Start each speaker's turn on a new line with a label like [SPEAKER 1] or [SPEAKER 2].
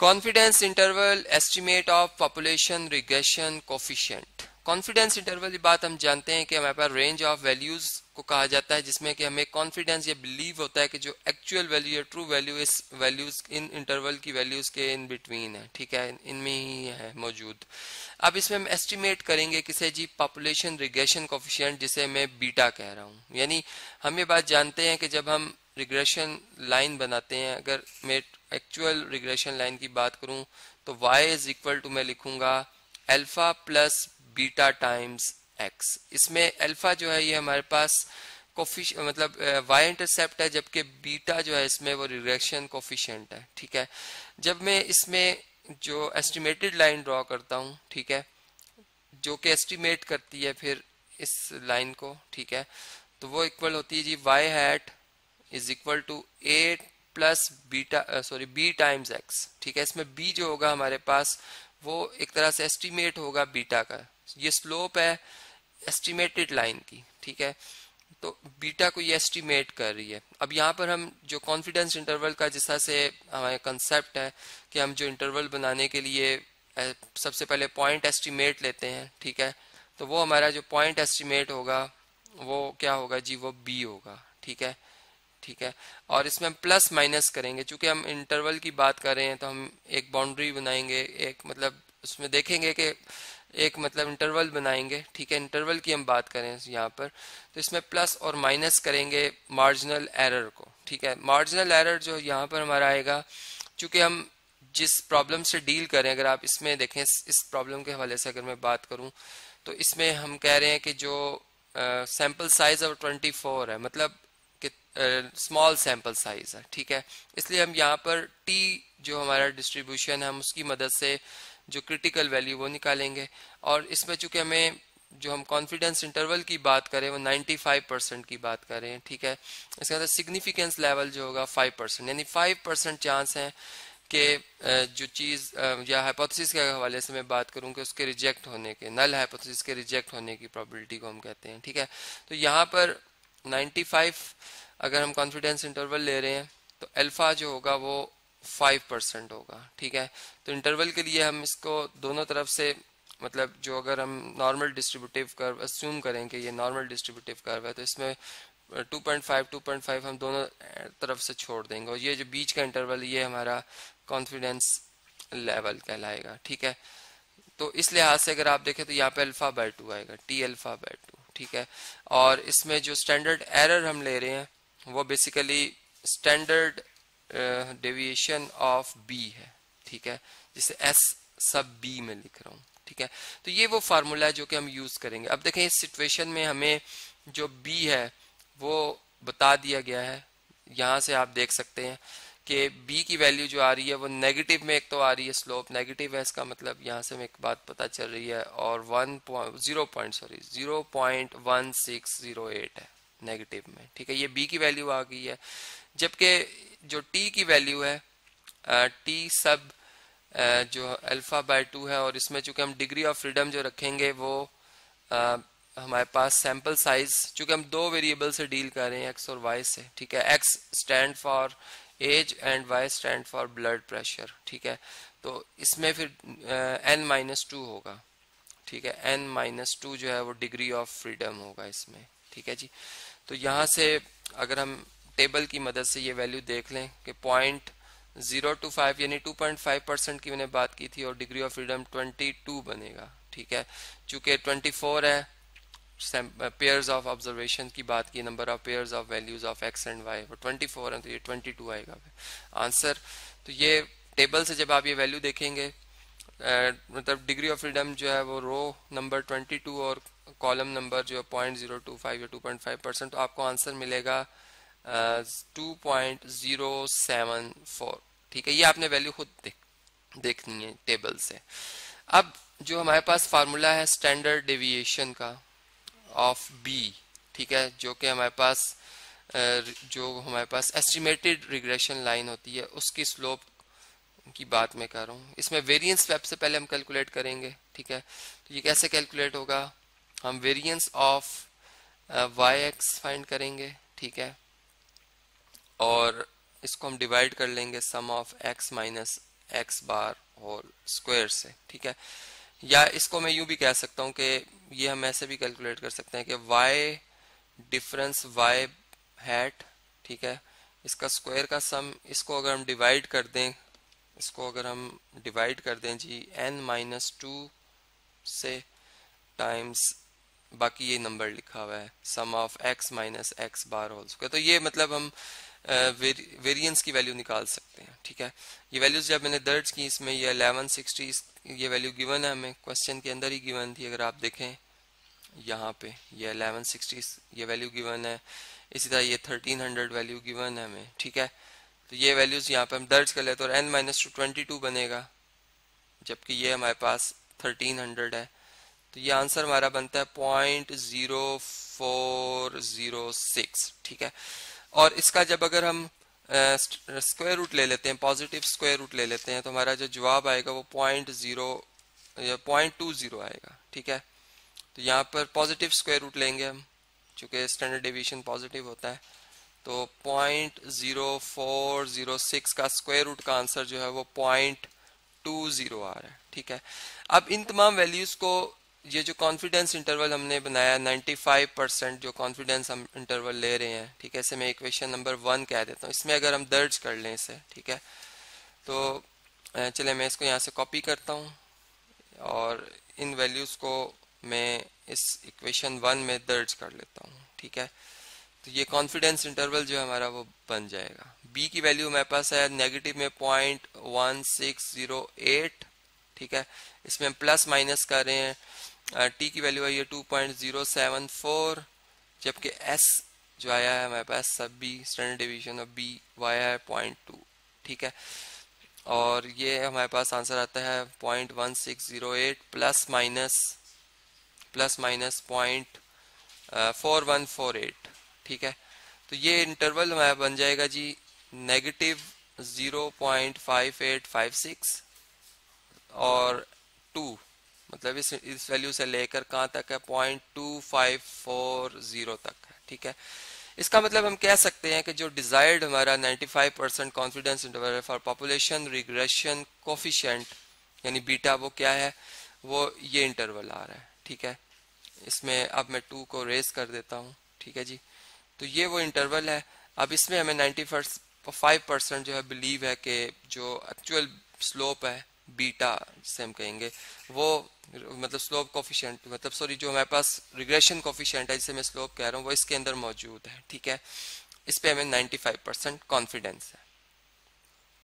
[SPEAKER 1] Confidence interval estimate of population regression coefficient. Confidence interval की बात हम जानते हैं कि हमारे पास रेंज ऑफ वैल्यूज को कहा जाता है जिसमें कि हमें कॉन्फिडेंस या बिलीव होता है कि जो एक्चुअल वैल्यू या ट्रू वैल्यू इस वैल्यूज इन इंटरवल की वैल्यूज के इन बिटवीन है, ठीक है, इनमें ही है मौजूद। अब इसमें हम एस्टिमेट करेंगे किसे जी, पॉपुलेशन रिग्रेशन कोफिशिएंट, जिसे मैं बीटा कह रहा हूँ। यानी हम ये बात जानते हैं कि जब हम रिग्रेशन लाइन बनाते हैं, अगर मैं एक्चुअल रिग्रेशन लाइन की बात करूं तो y इज इक्वल टू मैं लिखूंगा alpha plus beta times x। इसमें अल्फा जो है ये हमारे पास मतलब y इंटरसेप्ट है, जबकि बीटा जो है इसमें वो रिग्रेशन कोफिशिएंट है, ठीक है। जब मैं इसमें जो एस्टिमेटेड लाइन ड्रॉ करता हूं, ठीक है, जो कि एस्टिमेट करती है फिर इस लाइन को, ठीक है, तो वो इक्वल होती है जी y hat is equal to a plus beta sorry b times x, ठीक है। इसमें b जो होगा हमारे पास वो एक तरह से एस्टिमेट होगा बीटा का, ये स्लोप है एस्टिमेटेड लाइन की, ठीक है। तो बीटा को ये एस्टिमेट कर रही है। अब यहाँ पर हम जो कॉन्फिडेंस इंटरवल का जिस तरह से हमारे कंसेप्ट है कि हम जो इंटरवल बनाने के लिए सबसे पहले पॉइंट एस्टिमेट लेते हैं, ठीक है, तो वो हमारा जो पॉइंट एस्टिमेट होगा वो क्या होगा जी, वो b होगा, ठीक है, ठीक है। और इसमें हम प्लस माइनस करेंगे, चूंकि हम इंटरवल की बात कर रहे हैं तो हम एक बाउंड्री बनाएंगे, एक मतलब उसमें देखेंगे कि एक मतलब इंटरवल बनाएंगे, ठीक है, इंटरवल की हम बात करें यहाँ पर, तो इसमें प्लस और माइनस करेंगे मार्जिनल एरर को, ठीक है। मार्जिनल एरर जो यहाँ पर हमारा आएगा, चूंकि हम जिस प्रॉब्लम से डील करें, अगर आप इसमें देखें इस प्रॉब्लम के हवाले से अगर मैं बात करूं तो इसमें हम कह रहे हैं कि जो सैंपल साइज ऑफ 24 है, मतलब स्मॉल सैंपल साइज है, ठीक है। इसलिए हम यहाँ पर t जो हमारा डिस्ट्रीब्यूशन है हम उसकी मदद से जो क्रिटिकल वैल्यू वो निकालेंगे। और इसमें चूंकि हमें जो हम कॉन्फिडेंस इंटरवल की बात करें वो 95% की बात कर रहे हैं, ठीक है। इसका मतलब सिग्निफिकेंस लेवल जो होगा 5%, यानी 5% चांस है कि जो चीज़ या हाइपोथेसिस के हवाले से मैं बात करूं कि उसके रिजेक्ट होने के, नल हाइपोथेसिस के रिजेक्ट होने की प्रोबेबिलिटी को हम कहते हैं, ठीक है। तो यहाँ पर 95 अगर हम कॉन्फिडेंस इंटरवल ले रहे हैं तो अल्फा जो होगा वो 5% होगा, ठीक है। तो इंटरवल के लिए हम इसको दोनों तरफ से मतलब जो अगर हम नॉर्मल डिस्ट्रीब्यूटिव कर्व अस्यूम करें कि ये नॉर्मल डिस्ट्रीब्यूटिव कर्व है तो इसमें 2.5 हम दोनों तरफ से छोड़ देंगे और ये जो बीच का इंटरवल ये हमारा कॉन्फिडेंस लेवल कहलाएगा, ठीक है। तो इस लिहाज से अगर आप देखें तो यहाँ पे अल्फा बाय 2 आएगा, टी अल्फा बाय 2, ठीक है। और इसमें जो स्टैंडर्ड एरर हम ले रहे हैं वो basically standard deviation of b है, ठीक है, जिसे एस सब बी में लिख रहा हूँ, ठीक है। तो ये वो फार्मूला है जो कि हम यूज करेंगे। अब देखें इस सिचुएशन में हमें जो बी है वो बता दिया गया है, यहाँ से आप देख सकते हैं कि b की वैल्यू जो आ रही है वो नेगेटिव में एक तो आ रही है, स्लोप नेगेटिव है, इसका मतलब यहाँ से हमें एक बात पता चल रही है, और 0.1608 है नेगेटिव में, ठीक है, ये b की वैल्यू आ गई है। जबकि जो t की वैल्यू है t सब जो अल्फा बाय 2 है, और इसमें चूंकि हम डिग्री ऑफ फ्रीडम जो रखेंगे वो हमारे पास सैंपल साइज, चूंकि हम दो वेरिएबल से डील कर रहे हैं x और y से, ठीक है, x stand for age and y stand for blood pressure, ठीक है। तो इसमें फिर n-2 होगा, ठीक है, n-2 जो है वो डिग्री ऑफ फ्रीडम होगा इसमें, ठीक है जी। तो यहाँ से अगर हम टेबल की मदद से ये वैल्यू देख लें कि 0.025 यानी 2.5% की मैंने बात की थी और डिग्री ऑफ फ्रीडम 22 बनेगा, ठीक है। चूंकि 24 है पेयर्स ऑफ ऑब्जर्वेशन की बात की, number of pairs of values of x and y, वो 24 है तो ये 22 आएगा आंसर। तो ये टेबल से जब आप ये वैल्यू देखेंगे मतलब डिग्री ऑफ फ्रीडम जो है वो रो नंबर 22 और कॉलम नंबर जो है 0.025 या 2.5%, तो आपको आंसर मिलेगा 2.074, ठीक है। ये आपने वैल्यू खुद देखनी है टेबल से। अब जो हमारे पास फार्मूला है स्टैंडर्ड डेविएशन का ऑफ बी, ठीक है, जो कि हमारे पास एस्टिमेटेड रिग्रेशन लाइन होती है उसकी स्लोप की बात मैं कर रहा हूँ। इसमें वेरिएंस स्टेप से पहले हम कैलकुलेट करेंगे, ठीक है। तो ये कैसे कैलकुलेट होगा, हम variance of Y X find करेंगे, ठीक है, और इसको हम डिवाइड कर लेंगे sum of X minus X bar whole square से, ठीक है। या इसको मैं यूं भी कह सकता हूं कि ये हम ऐसे भी कैलकुलेट कर सकते हैं कि y डिफरेंस y हैट, ठीक है, इसका स्क्वायर का सम, इसको अगर हम डिवाइड कर दें, इसको अगर हम डिवाइड कर दें जी n-2 से टाइम्स बाकी ये नंबर लिखा हुआ है sum of x minus X bar whole square, तो ये मतलब हम वेरिएंस की वैल्यू निकाल सकते हैं, ठीक है। ये वैल्यूज जब मैंने दर्ज की इसमें ये 1160 ये वैल्यू गिवन है, हमें क्वेश्चन के अंदर ही गिवन थी, अगर आप देखें यहाँ पे ये 1160 ये वैल्यू गिवन है, इसी तरह ये 1300 वैल्यू गिवन है हमें, ठीक है। तो ये वैल्यूज यहाँ पे हम दर्ज कर लेते हैं और n-2 22 बनेगा, जबकि ये हमारे पास 1300 है, तो ये आंसर हमारा बनता है 0.0406, ठीक है। और इसका जब अगर हम स्क्वायर रूट ले लेते हैं, पॉजिटिव स्क्वायर रूट ले लेते हैं, तो हमारा जो जवाब आएगा वो 0.20 आएगा, ठीक है। तो यहाँ पर पॉजिटिव स्क्वायर रूट लेंगे हम, चूंकि स्टैंडर्ड डेविएशन पॉजिटिव होता है, तो 0.0406 का स्क्वायर रूट का आंसर जो है वो 0.20 आ रहा है, ठीक है। अब इन तमाम वैल्यूज को, ये जो कॉन्फिडेंस इंटरवल हमने बनाया 95% जो कॉन्फिडेंस हम इंटरवल ले रहे हैं, ठीक है, इसे मैं इक्वेशन नंबर 1 कह देता हूँ। इसमें अगर हम दर्ज कर लें इसे, ठीक है, तो चले मैं इसको यहाँ से कॉपी करता हूँ और इन वैल्यूज को मैं इस इक्वेशन 1 में दर्ज कर लेता हूँ, ठीक है। तो ये कॉन्फिडेंस इंटरवल जो है हमारा वो बन जाएगा। बी की वैल्यू मेरे पास है नेगेटिव में 0.1608, ठीक है, इसमें हम प्लस माइनस कर रहे हैं, टी की वैल्यू आई है 2.074, जबकि एस जो आया है हमारे पास सब b standard deviation of b वो आया है 0.2, ठीक है। और ये हमारे पास आंसर आता है 0.1608 प्लस माइनस 0.4148, ठीक है। तो ये इंटरवल हमारा बन जाएगा जी नेगेटिव 0.5856 और 2, मतलब इस वैल्यू से लेकर कहाँ तक है 0.2540 तक है, ठीक है। इसका मतलब हम कह सकते हैं कि जो डिजायर्ड हमारा 95% confidence interval for population regression coefficient यानी बीटा, वो क्या है, वो ये इंटरवल आ रहा है, ठीक है। इसमें अब मैं 2 को रेस कर देता हूँ, ठीक है जी। तो ये वो इंटरवल है। अब इसमें हमें 95% जो है बिलीव है कि जो एक्चुअल स्लोप है बीटा जिसे हम कहेंगे वो, मतलब स्लोप कोफिशिएंट, मतलब सॉरी जो हमारे पास रिग्रेशन कोफिशिएंट है जिसे मैं स्लोप कह रहा हूँ वो इसके अंदर मौजूद है, ठीक है। इस पे हमें 95% कॉन्फिडेंस है।